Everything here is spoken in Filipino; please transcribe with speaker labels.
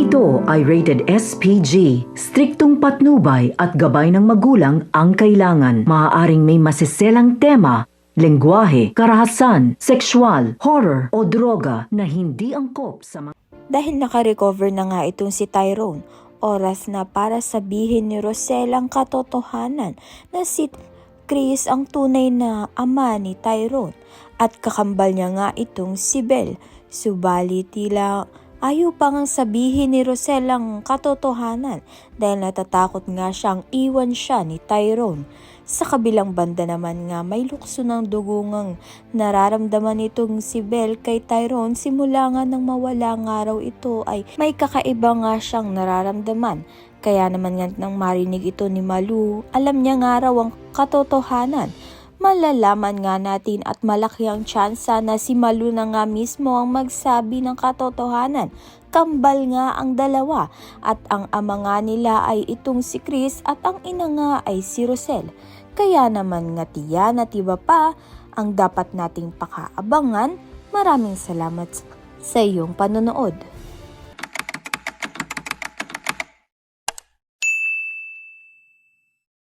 Speaker 1: Ito ay rated SPG. Striktong patnubay at gabay ng magulang ang kailangan. Maaaring may masiselang tema, lengguwahe, karahasan, sexual, horror o droga na hindi angkop sa mga...
Speaker 2: Dahil nakarecover na nga itong si Tyrone, oras na para sabihin ni Rosel ang katotohanan na si Chris ang tunay na ama ni Tyrone at kakambal niya nga itong si Belle. Subalit tila ayaw pa ngang sabihin ni Rosel ang katotohanan dahil natatakot nga siyang iwan siya ni Tyrone. Sa kabilang banda naman nga may lukso ng dugo ngang nararamdaman itong si Belle kay Tyrone simula nga nang mawala nga raw ito ay may kakaiba nga siyang nararamdaman. Kaya naman nga nang marinig ito ni Malu, alam niya nga raw ang katotohanan. Malalaman nga natin at malaki ang tsansa na si Malu na nga mismo ang magsabi ng katotohanan. Kambal nga ang dalawa at ang ama nga nila ay itong si Chris at ang ina nga ay si Rosel. Kaya naman nga tiyan at iba pa ang dapat nating pakaabangan. Maraming salamat sa iyong panonood.